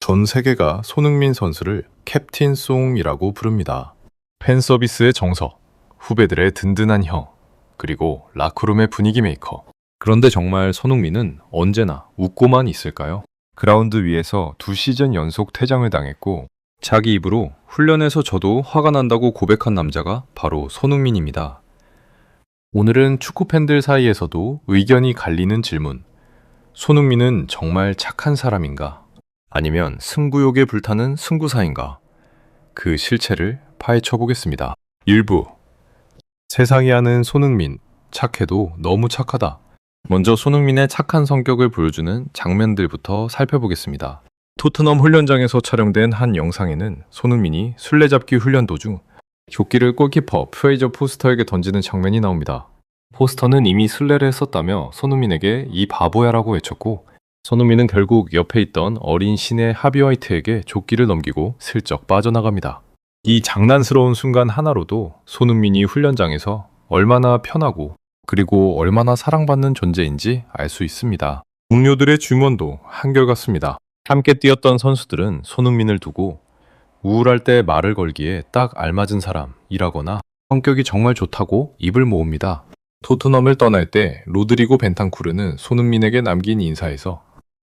전 세계가 손흥민 선수를 캡틴송이라고 부릅니다. 팬 서비스의 정석, 후배들의 든든한 형, 그리고 라크룸의 분위기 메이커. 그런데 정말 손흥민은 언제나 웃고만 있을까요? 그라운드 위에서 2시즌 연속 퇴장을 당했고 자기 입으로 훈련에서 저도 화가 난다고 고백한 남자가 바로 손흥민입니다. 오늘은 축구 팬들 사이에서도 의견이 갈리는 질문. 손흥민은 정말 착한 사람인가? 아니면 승부욕에 불타는 승부사인가? 그 실체를 파헤쳐 보겠습니다. 일부. 세상이 아는 손흥민, 착해도 너무 착하다. 먼저 손흥민의 착한 성격을 보여주는 장면들부터 살펴보겠습니다. 토트넘 훈련장에서 촬영된 한 영상에는 손흥민이 술래잡기 훈련 도중 조끼를 골키퍼 프레이저 포스터에게 던지는 장면이 나옵니다. 포스터는 이미 술래를 했었다며 손흥민에게 이 바보야라고 외쳤고 손흥민은 결국 옆에 있던 어린 신의 하비 화이트에게 조끼를 넘기고 슬쩍 빠져나갑니다. 이 장난스러운 순간 하나로도 손흥민이 훈련장에서 얼마나 편하고 그리고 얼마나 사랑받는 존재인지 알 수 있습니다. 동료들의 주문도 한결같습니다. 함께 뛰었던 선수들은 손흥민을 두고 우울할 때 말을 걸기에 딱 알맞은 사람이라거나 성격이 정말 좋다고 입을 모읍니다. 토트넘을 떠날 때 로드리고 벤탄쿠르는 손흥민에게 남긴 인사에서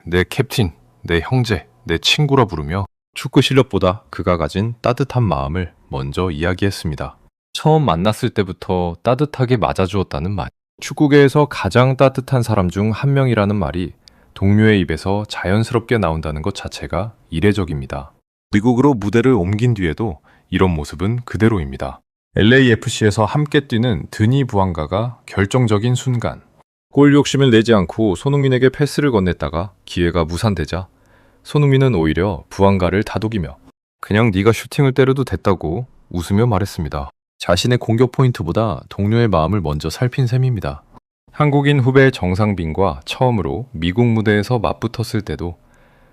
내 캡틴, 내 형제, 내 친구라 부르며 축구 실력보다 그가 가진 따뜻한 마음을 먼저 이야기했습니다. 처음 만났을 때부터 따뜻하게 맞아주었다는 말. 축구계에서 가장 따뜻한 사람 중 한 명이라는 말이 동료의 입에서 자연스럽게 나온다는 것 자체가 이례적입니다. 미국으로 무대를 옮긴 뒤에도 이런 모습은 그대로입니다. LAFC에서 함께 뛰는 드니 부앙가가 결정적인 순간. 골 욕심을 내지 않고 손흥민에게 패스를 건넸다가 기회가 무산되자 손흥민은 오히려 부앙가를 다독이며 그냥 네가 슈팅을 때려도 됐다고 웃으며 말했습니다. 자신의 공격 포인트보다 동료의 마음을 먼저 살핀 셈입니다. 한국인 후배 정상빈과 처음으로 미국 무대에서 맞붙었을 때도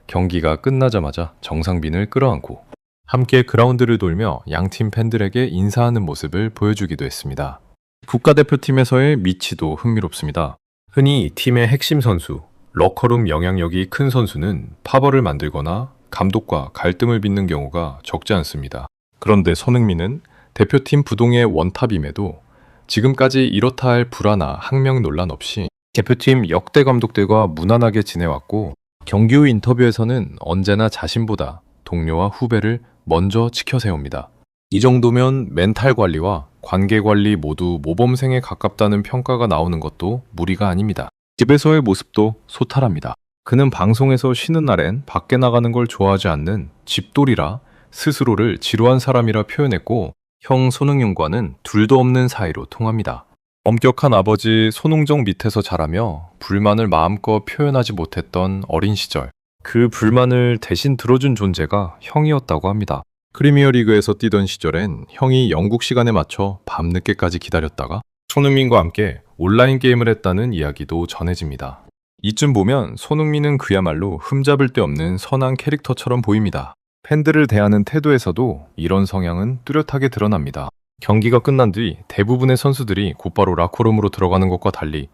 경기가 끝나자마자 정상빈을 끌어안고 함께 그라운드를 돌며 양팀 팬들에게 인사하는 모습을 보여주기도 했습니다. 국가대표팀에서의 미치도 흥미롭습니다. 흔히 팀의 핵심 선수, 러커룸 영향력이 큰 선수는 파벌을 만들거나 감독과 갈등을 빚는 경우가 적지 않습니다. 그런데 손흥민은 대표팀 부동의 원탑임에도 지금까지 이렇다 할 불화나 항명 논란 없이 대표팀 역대 감독들과 무난하게 지내왔고 경기 후 인터뷰에서는 언제나 자신보다 동료와 후배를 먼저 지켜세웁니다. 이 정도면 멘탈 관리와 관계 관리 모두 모범생에 가깝다는 평가가 나오는 것도 무리가 아닙니다. 집에서의 모습도 소탈합니다. 그는 방송에서 쉬는 날엔 밖에 나가는 걸 좋아하지 않는 집돌이라 스스로를 지루한 사람이라 표현했고 형 손흥민과는 둘도 없는 사이로 통합니다. 엄격한 아버지 손흥정 밑에서 자라며 불만을 마음껏 표현하지 못했던 어린 시절. 그 불만을 대신 들어준 존재가 형이었다고 합니다. 프리미어리그에서 뛰던 시절엔 형이 영국 시간에 맞춰 밤늦게까지 기다렸다가 손흥민과 함께 온라인 게임을 했다는 이야기도 전해집니다. 이쯤 보면 손흥민은 그야말로 흠잡을 데 없는 선한 캐릭터처럼 보입니다. 팬들을 대하는 태도에서도 이런 성향은 뚜렷하게 드러납니다. 경기가 끝난 뒤 대부분의 선수들이 곧바로 라커룸으로 들어가는 것과 달리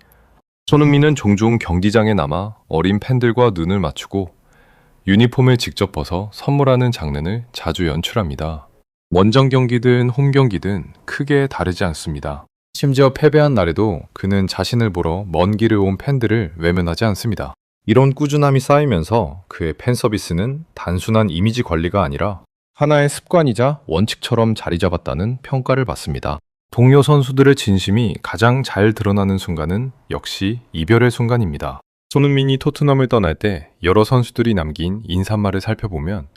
손흥민은 종종 경기장에 남아 어린 팬들과 눈을 맞추고 유니폼을 직접 벗어 선물하는 장면을 자주 연출합니다. 원정 경기든 홈 경기든 크게 다르지 않습니다. 심지어 패배한 날에도 그는 자신을 보러 먼 길을 온 팬들을 외면하지 않습니다. 이런 꾸준함이 쌓이면서 그의 팬 서비스는 단순한 이미지 관리가 아니라 하나의 습관이자 원칙처럼 자리 잡았다는 평가를 받습니다. 동료 선수들의 진심이 가장 잘 드러나는 순간은 역시 이별의 순간입니다. 손흥민이 토트넘을 떠날 때 여러 선수들이 남긴 인사말을 살펴보면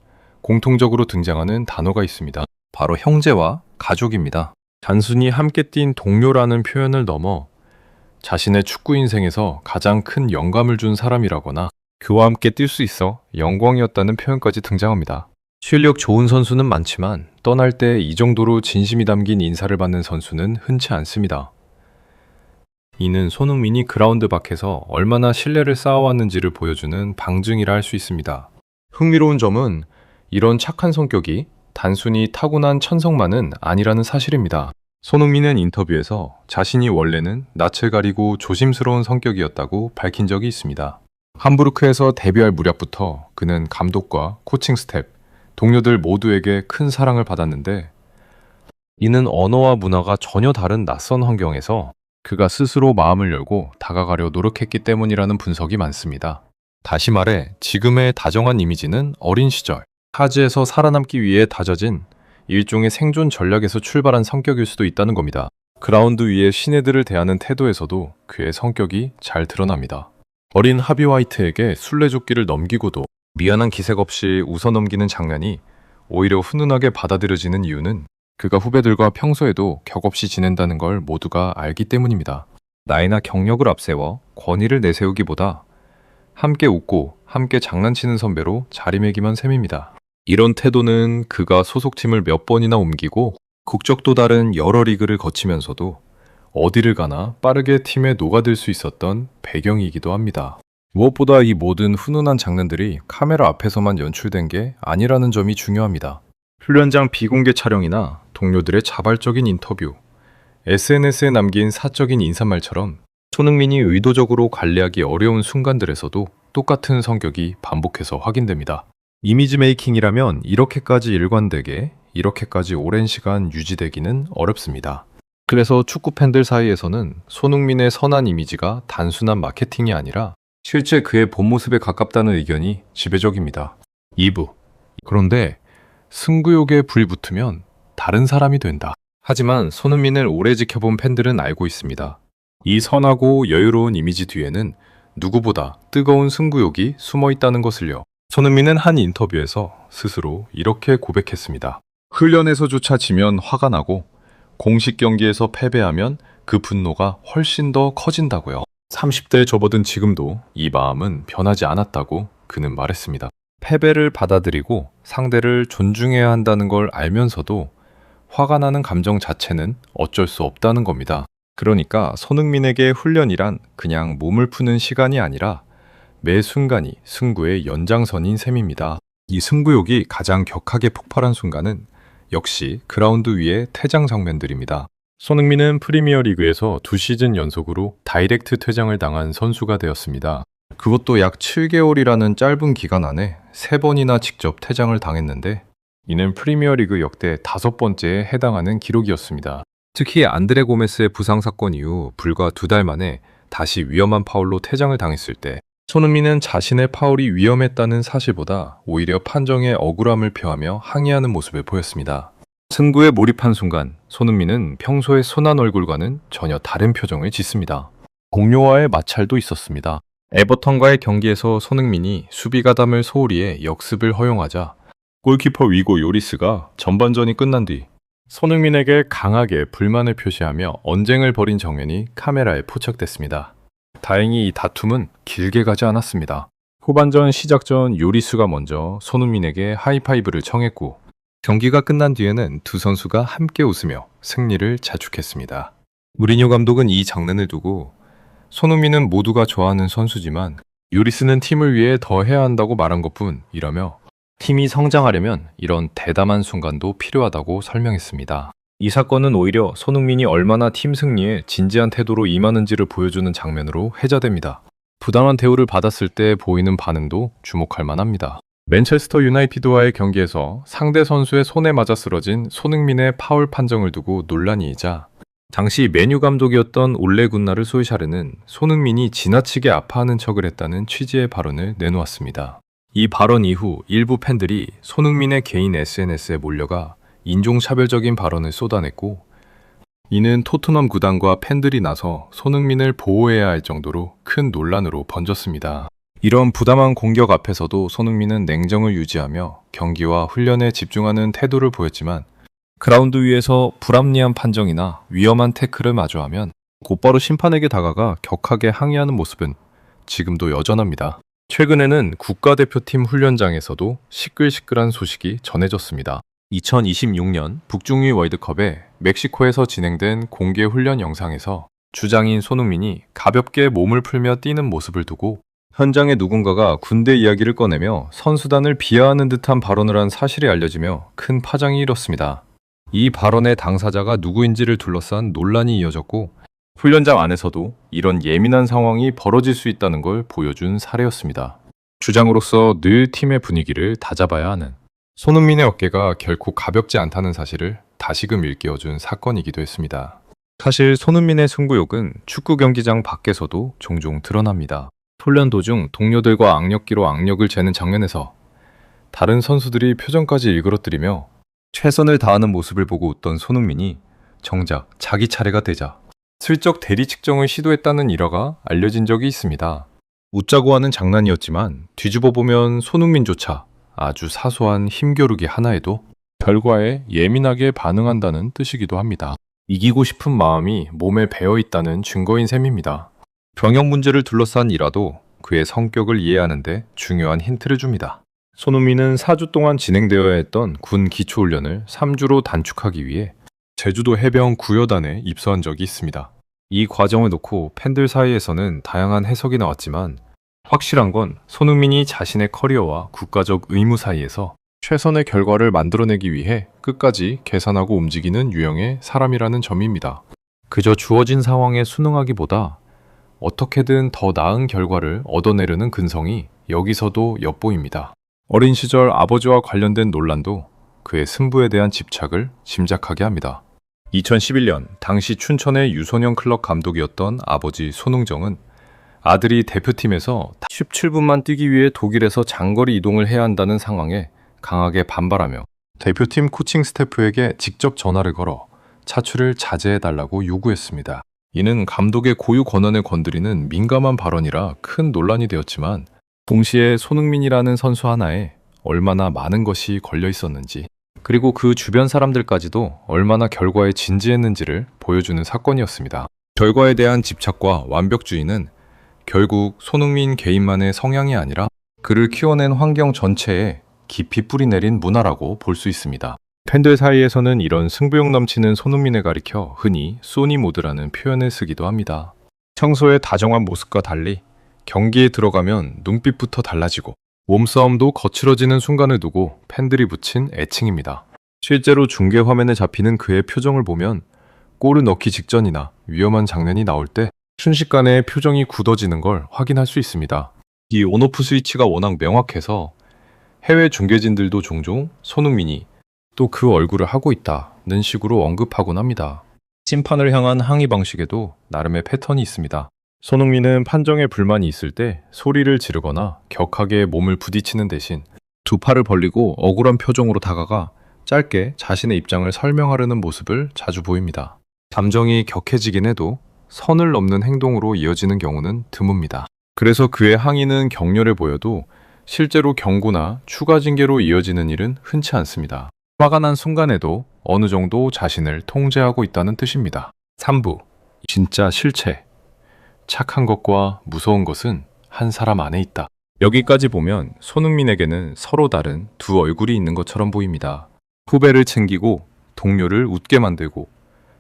공통적으로 등장하는 단어가 있습니다. 바로 형제와 가족입니다. 단순히 함께 뛴 동료라는 표현을 넘어 자신의 축구 인생에서 가장 큰 영감을 준 사람이라거나 그와 함께 뛸 수 있어 영광이었다는 표현까지 등장합니다. 실력 좋은 선수는 많지만 떠날 때 이 정도로 진심이 담긴 인사를 받는 선수는 흔치 않습니다. 이는 손흥민이 그라운드 밖에서 얼마나 신뢰를 쌓아왔는지를 보여주는 방증이라 할 수 있습니다. 흥미로운 점은 이런 착한 성격이 단순히 타고난 천성만은 아니라는 사실입니다. 손흥민은 인터뷰에서 자신이 원래는 낯을 가리고 조심스러운 성격이었다고 밝힌 적이 있습니다. 함부르크에서 데뷔할 무렵부터 그는 감독과 코칭 스텝, 동료들 모두에게 큰 사랑을 받았는데 이는 언어와 문화가 전혀 다른 낯선 환경에서 그가 스스로 마음을 열고 다가가려 노력했기 때문이라는 분석이 많습니다. 다시 말해 지금의 다정한 이미지는 어린 시절 타지에서 살아남기 위해 다져진 일종의 생존 전략에서 출발한 성격일 수도 있다는 겁니다. 그라운드 위에 신예들을 대하는 태도에서도 그의 성격이 잘 드러납니다. 어린 하비 화이트에게 술래조끼를 넘기고도 미안한 기색 없이 웃어넘기는 장면이 오히려 훈훈하게 받아들여지는 이유는 그가 후배들과 평소에도 격없이 지낸다는 걸 모두가 알기 때문입니다. 나이나 경력을 앞세워 권위를 내세우기보다 함께 웃고 함께 장난치는 선배로 자리매김한 셈입니다. 이런 태도는 그가 소속팀을 몇 번이나 옮기고 국적도 다른 여러 리그를 거치면서도 어디를 가나 빠르게 팀에 녹아들 수 있었던 배경이기도 합니다. 무엇보다 이 모든 훈훈한 장면들이 카메라 앞에서만 연출된 게 아니라는 점이 중요합니다. 훈련장 비공개 촬영이나 동료들의 자발적인 인터뷰, SNS에 남긴 사적인 인사말처럼 손흥민이 의도적으로 관리하기 어려운 순간들에서도 똑같은 성격이 반복해서 확인됩니다. 이미지 메이킹이라면 이렇게까지 일관되게, 이렇게까지 오랜 시간 유지되기는 어렵습니다. 그래서 축구 팬들 사이에서는 손흥민의 선한 이미지가 단순한 마케팅이 아니라 실제 그의 본 모습에 가깝다는 의견이 지배적입니다. 2부. 그런데 승부욕에 불이 붙으면 다른 사람이 된다. 하지만 손흥민을 오래 지켜본 팬들은 알고 있습니다. 이 선하고 여유로운 이미지 뒤에는 누구보다 뜨거운 승부욕이 숨어 있다는 것을요. 손흥민은 한 인터뷰에서 스스로 이렇게 고백했습니다. 훈련에서조차 지면 화가 나고 공식 경기에서 패배하면 그 분노가 훨씬 더 커진다고요. 30대에 접어든 지금도 이 마음은 변하지 않았다고 그는 말했습니다. 패배를 받아들이고 상대를 존중해야 한다는 걸 알면서도 화가 나는 감정 자체는 어쩔 수 없다는 겁니다. 그러니까 손흥민에게 훈련이란 그냥 몸을 푸는 시간이 아니라 매 순간이 승부의 연장선인 셈입니다. 이 승부욕이 가장 격하게 폭발한 순간은 역시 그라운드 위의 퇴장 장면들입니다. 손흥민은 프리미어리그에서 2시즌 연속으로 다이렉트 퇴장을 당한 선수가 되었습니다. 그것도 약 7개월이라는 짧은 기간 안에 3번이나 직접 퇴장을 당했는데 이는 프리미어리그 역대 5번째에 해당하는 기록이었습니다. 특히 안드레 고메스의 부상 사건 이후 불과 2달 만에 다시 위험한 파울로 퇴장을 당했을 때 손흥민은 자신의 파울이 위험했다는 사실보다 오히려 판정에 억울함을 표하며 항의하는 모습을 보였습니다. 승부에 몰입한 순간 손흥민은 평소의 순한 얼굴과는 전혀 다른 표정을 짓습니다. 공료와의 마찰도 있었습니다. 에버턴과의 경기에서 손흥민이 수비 가담을 소홀히 해 역습을 허용하자 골키퍼 위고 요리스가 전반전이 끝난 뒤 손흥민에게 강하게 불만을 표시하며 언쟁을 벌인 장면이 카메라에 포착됐습니다. 다행히 이 다툼은 길게 가지 않았습니다. 후반전 시작 전 요리스가 먼저 손흥민에게 하이파이브를 청했고 경기가 끝난 뒤에는 두 선수가 함께 웃으며 승리를 자축했습니다. 무리뉴 감독은 이 장면을 두고 손흥민은 모두가 좋아하는 선수지만 요리스는 팀을 위해 더 해야 한다고 말한 것뿐이라며 팀이 성장하려면 이런 대담한 순간도 필요하다고 설명했습니다. 이 사건은 오히려 손흥민이 얼마나 팀 승리에 진지한 태도로 임하는지를 보여주는 장면으로 회자됩니다. 부당한 대우를 받았을 때 보이는 반응도 주목할 만합니다. 맨체스터 유나이티드와의 경기에서 상대 선수의 손에 맞아 쓰러진 손흥민의 파울 판정을 두고 논란이 일자 당시 메뉴 감독이었던 올레 군나르 솔샤르는 손흥민이 지나치게 아파하는 척을 했다는 취지의 발언을 내놓았습니다. 이 발언 이후 일부 팬들이 손흥민의 개인 SNS에 몰려가 인종차별적인 발언을 쏟아냈고 이는 토트넘 구단과 팬들이 나서 손흥민을 보호해야 할 정도로 큰 논란으로 번졌습니다. 이런 부담한 공격 앞에서도 손흥민은 냉정을 유지하며 경기와 훈련에 집중하는 태도를 보였지만 그라운드 위에서 불합리한 판정이나 위험한 태클을 마주하면 곧바로 심판에게 다가가 격하게 항의하는 모습은 지금도 여전합니다. 최근에는 국가대표팀 훈련장에서도 시끌시끌한 소식이 전해졌습니다. 2026년 북중미 월드컵에 멕시코에서 진행된 공개 훈련 영상에서 주장인 손흥민이 가볍게 몸을 풀며 뛰는 모습을 두고 현장에 누군가가 군대 이야기를 꺼내며 선수단을 비하하는 듯한 발언을 한 사실이 알려지며 큰 파장이 일었습니다. 이 발언의 당사자가 누구인지를 둘러싼 논란이 이어졌고 훈련장 안에서도 이런 예민한 상황이 벌어질 수 있다는 걸 보여준 사례였습니다. 주장으로서 늘 팀의 분위기를 다잡아야 하는 손흥민의 어깨가 결코 가볍지 않다는 사실을 다시금 일깨워준 사건이기도 했습니다. 사실 손흥민의 승부욕은 축구 경기장 밖에서도 종종 드러납니다. 훈련 도중 동료들과 악력기로 악력을 재는 장면에서 다른 선수들이 표정까지 일그러뜨리며 최선을 다하는 모습을 보고 웃던 손흥민이 정작 자기 차례가 되자 슬쩍 대리 측정을 시도했다는 일화가 알려진 적이 있습니다. 웃자고 하는 장난이었지만 뒤집어 보면 손흥민조차 아주 사소한 힘겨루기 하나에도 결과에 예민하게 반응한다는 뜻이기도 합니다. 이기고 싶은 마음이 몸에 배어 있다는 증거인 셈입니다. 병역 문제를 둘러싼 일화도 그의 성격을 이해하는데 중요한 힌트를 줍니다. 손흥민은 4주 동안 진행되어야 했던 군 기초훈련을 3주로 단축하기 위해 제주도 해병 구여단에 입소한 적이 있습니다. 이 과정을 놓고 팬들 사이에서는 다양한 해석이 나왔지만 확실한 건 손흥민이 자신의 커리어와 국가적 의무 사이에서 최선의 결과를 만들어내기 위해 끝까지 계산하고 움직이는 유형의 사람이라는 점입니다. 그저 주어진 상황에 순응하기보다 어떻게든 더 나은 결과를 얻어내려는 근성이 여기서도 엿보입니다. 어린 시절 아버지와 관련된 논란도 그의 승부에 대한 집착을 짐작하게 합니다. 2011년 당시 춘천의 유소년 클럽 감독이었던 아버지 손흥정은 아들이 대표팀에서 17분만 뛰기 위해 독일에서 장거리 이동을 해야 한다는 상황에 강하게 반발하며 대표팀 코칭 스태프에게 직접 전화를 걸어 차출을 자제해달라고 요구했습니다. 이는 감독의 고유 권한을 건드리는 민감한 발언이라 큰 논란이 되었지만 동시에 손흥민이라는 선수 하나에 얼마나 많은 것이 걸려 있었는지 그리고 그 주변 사람들까지도 얼마나 결과에 진지했는지를 보여주는 사건이었습니다. 결과에 대한 집착과 완벽주의는 결국 손흥민 개인만의 성향이 아니라 그를 키워낸 환경 전체에 깊이 뿌리내린 문화라고 볼 수 있습니다. 팬들 사이에서는 이런 승부욕 넘치는 손흥민을 가리켜 흔히 소니 모드라는 표현을 쓰기도 합니다. 평소의 다정한 모습과 달리 경기에 들어가면 눈빛부터 달라지고 몸싸움도 거칠어지는 순간을 두고 팬들이 붙인 애칭입니다. 실제로 중계 화면에 잡히는 그의 표정을 보면 골을 넣기 직전이나 위험한 장면이 나올 때 순식간에 표정이 굳어지는 걸 확인할 수 있습니다. 이 온오프 스위치가 워낙 명확해서 해외 중계진들도 종종 손흥민이 또 그 얼굴을 하고 있다는 식으로 언급하곤 합니다. 심판을 향한 항의 방식에도 나름의 패턴이 있습니다. 손흥민은 판정에 불만이 있을 때 소리를 지르거나 격하게 몸을 부딪히는 대신 두 팔을 벌리고 억울한 표정으로 다가가 짧게 자신의 입장을 설명하려는 모습을 자주 보입니다. 감정이 격해지긴 해도 선을 넘는 행동으로 이어지는 경우는 드뭅니다. 그래서 그의 항의는 격렬해 보여도 실제로 경고나 추가 징계로 이어지는 일은 흔치 않습니다. 화가 난 순간에도 어느 정도 자신을 통제하고 있다는 뜻입니다. 3부 진짜 실체 착한 것과 무서운 것은 한 사람 안에 있다. 여기까지 보면 손흥민에게는 서로 다른 두 얼굴이 있는 것처럼 보입니다. 후배를 챙기고 동료를 웃게 만들고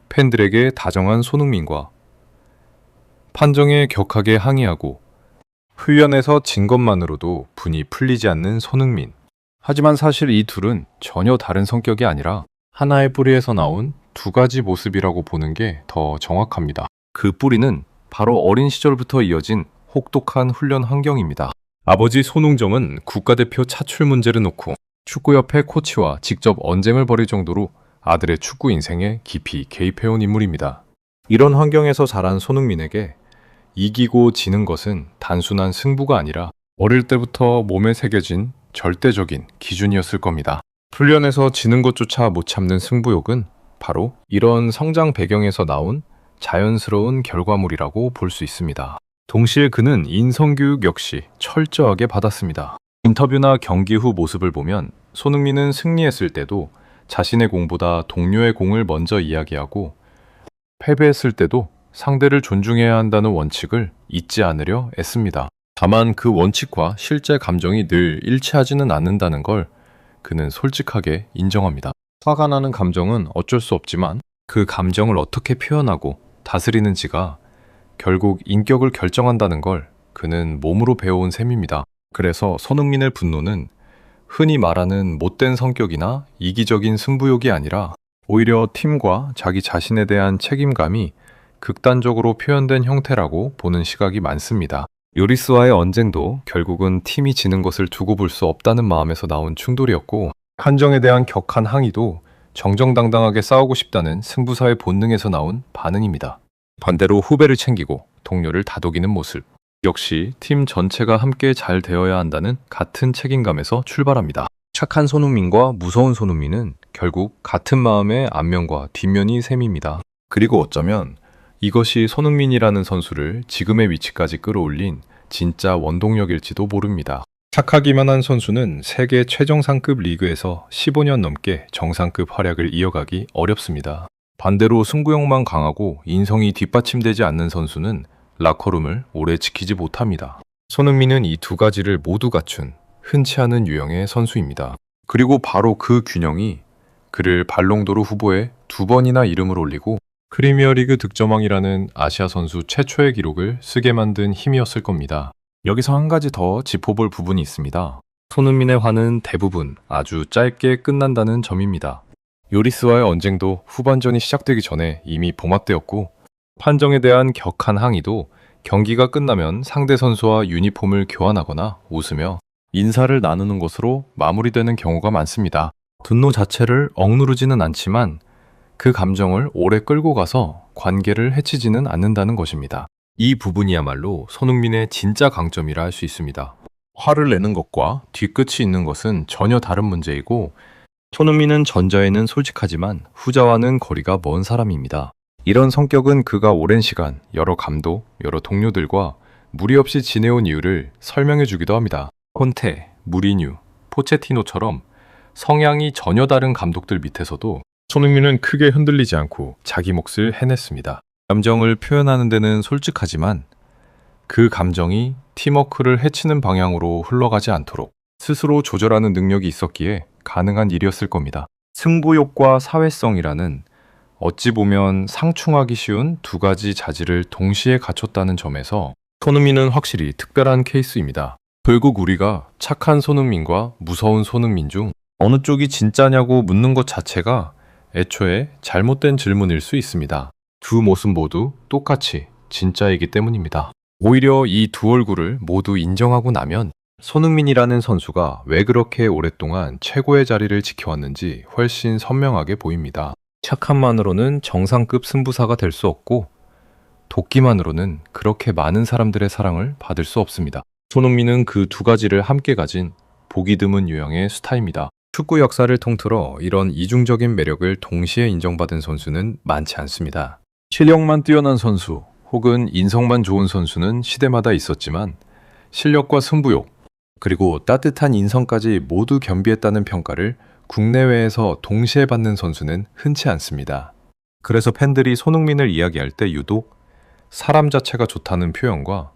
팬들에게 다정한 손흥민과 판정에 격하게 항의하고 훈련에서 진 것만으로도 분이 풀리지 않는 손흥민. 하지만 사실 이 둘은 전혀 다른 성격이 아니라 하나의 뿌리에서 나온 두 가지 모습이라고 보는 게 더 정확합니다. 그 뿌리는 바로 어린 시절부터 이어진 혹독한 훈련 환경입니다. 아버지 손흥정은 국가대표 차출 문제를 놓고 축구협회 코치와 직접 언쟁을 벌일 정도로 아들의 축구 인생에 깊이 개입해온 인물입니다. 이런 환경에서 자란 손흥민에게 이기고 지는 것은 단순한 승부가 아니라 어릴 때부터 몸에 새겨진 절대적인 기준이었을 겁니다. 훈련에서 지는 것조차 못 참는 승부욕은 바로 이런 성장 배경에서 나온 자연스러운 결과물이라고 볼 수 있습니다. 동시에 그는 인성교육 역시 철저하게 받았습니다. 인터뷰나 경기 후 모습을 보면 손흥민은 승리했을 때도 자신의 공보다 동료의 공을 먼저 이야기하고 패배했을 때도 상대를 존중해야 한다는 원칙을 잊지 않으려 애씁니다. 다만 그 원칙과 실제 감정이 늘 일치하지는 않는다는 걸 그는 솔직하게 인정합니다. 화가 나는 감정은 어쩔 수 없지만 그 감정을 어떻게 표현하고 다스리는지가 결국 인격을 결정한다는 걸 그는 몸으로 배워온 셈입니다. 그래서 손흥민의 분노는 흔히 말하는 못된 성격이나 이기적인 승부욕이 아니라 오히려 팀과 자기 자신에 대한 책임감이 극단적으로 표현된 형태라고 보는 시각이 많습니다. 요리스와의 언쟁도 결국은 팀이 지는 것을 두고 볼 수 없다는 마음에서 나온 충돌이었고, 한정에 대한 격한 항의도 정정당당하게 싸우고 싶다는 승부사의 본능에서 나온 반응입니다. 반대로 후배를 챙기고 동료를 다독이는 모습, 역시 팀 전체가 함께 잘 되어야 한다는 같은 책임감에서 출발합니다. 착한 손흥민과 무서운 손흥민은 결국 같은 마음의 앞면과 뒷면이 셈입니다. 그리고 어쩌면 이것이 손흥민이라는 선수를 지금의 위치까지 끌어올린 진짜 원동력일지도 모릅니다. 착하기만 한 선수는 세계 최정상급 리그에서 15년 넘게 정상급 활약을 이어가기 어렵습니다. 반대로 승부욕만 강하고 인성이 뒷받침되지 않는 선수는 라커룸을 오래 지키지 못합니다. 손흥민은 이 두 가지를 모두 갖춘 흔치 않은 유형의 선수입니다. 그리고 바로 그 균형이 그를 발롱도르 후보에 2번이나 이름을 올리고 프리미어리그 득점왕이라는 아시아 선수 최초의 기록을 쓰게 만든 힘이었을 겁니다. 여기서 한 가지 더 짚어볼 부분이 있습니다. 손흥민의 화는 대부분 아주 짧게 끝난다는 점입니다. 요리스와의 언쟁도 후반전이 시작되기 전에 이미 봉합되었고, 판정에 대한 격한 항의도 경기가 끝나면 상대 선수와 유니폼을 교환하거나 웃으며 인사를 나누는 것으로 마무리되는 경우가 많습니다. 분노 자체를 억누르지는 않지만 그 감정을 오래 끌고 가서 관계를 해치지는 않는다는 것입니다. 이 부분이야말로 손흥민의 진짜 강점이라 할 수 있습니다. 화를 내는 것과 뒤끝이 있는 것은 전혀 다른 문제이고, 손흥민은 전자에는 솔직하지만 후자와는 거리가 먼 사람입니다. 이런 성격은 그가 오랜 시간 여러 감독, 여러 동료들과 무리 없이 지내온 이유를 설명해 주기도 합니다. 콘테, 무리뉴, 포체티노처럼 성향이 전혀 다른 감독들 밑에서도 손흥민은 크게 흔들리지 않고 자기 몫을 해냈습니다. 감정을 표현하는 데는 솔직하지만 그 감정이 팀워크를 해치는 방향으로 흘러가지 않도록 스스로 조절하는 능력이 있었기에 가능한 일이었을 겁니다. 승부욕과 사회성이라는 어찌 보면 상충하기 쉬운 두 가지 자질을 동시에 갖췄다는 점에서 손흥민은 확실히 특별한 케이스입니다. 결국 우리가 착한 손흥민과 무서운 손흥민 중 어느 쪽이 진짜냐고 묻는 것 자체가 애초에 잘못된 질문일 수 있습니다. 두 모습 모두 똑같이 진짜이기 때문입니다. 오히려 이 두 얼굴을 모두 인정하고 나면 손흥민이라는 선수가 왜 그렇게 오랫동안 최고의 자리를 지켜왔는지 훨씬 선명하게 보입니다. 착함만으로는 정상급 승부사가 될 수 없고, 도끼만으로는 그렇게 많은 사람들의 사랑을 받을 수 없습니다. 손흥민은 그 두 가지를 함께 가진 보기 드문 유형의 스타입니다. 축구 역사를 통틀어 이런 이중적인 매력을 동시에 인정받은 선수는 많지 않습니다. 실력만 뛰어난 선수 혹은 인성만 좋은 선수는 시대마다 있었지만, 실력과 승부욕, 그리고 따뜻한 인성까지 모두 겸비했다는 평가를 국내외에서 동시에 받는 선수는 흔치 않습니다. 그래서 팬들이 손흥민을 이야기할 때 유독 사람 자체가 좋다는 표현과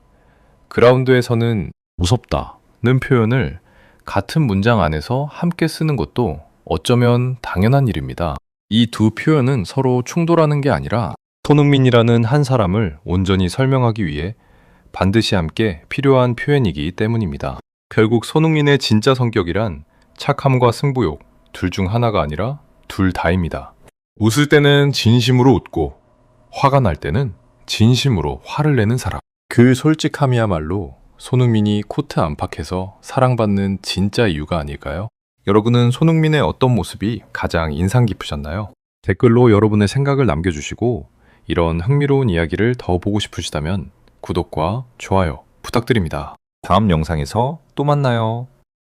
그라운드에서는 무섭다는 표현을 같은 문장 안에서 함께 쓰는 것도 어쩌면 당연한 일입니다. 이 두 표현은 서로 충돌하는 게 아니라 손흥민이라는 한 사람을 온전히 설명하기 위해 반드시 함께 필요한 표현이기 때문입니다. 결국 손흥민의 진짜 성격이란 착함과 승부욕 둘 중 하나가 아니라 둘 다입니다. 웃을 때는 진심으로 웃고 화가 날 때는 진심으로 화를 내는 사람. 그 솔직함이야말로 손흥민이 코트 안팎에서 사랑받는 진짜 이유가 아닐까요? 여러분은 손흥민의 어떤 모습이 가장 인상 깊으셨나요? 댓글로 여러분의 생각을 남겨주시고, 이런 흥미로운 이야기를 더 보고 싶으시다면 구독과 좋아요 부탁드립니다. 다음 영상에서 또 만나요.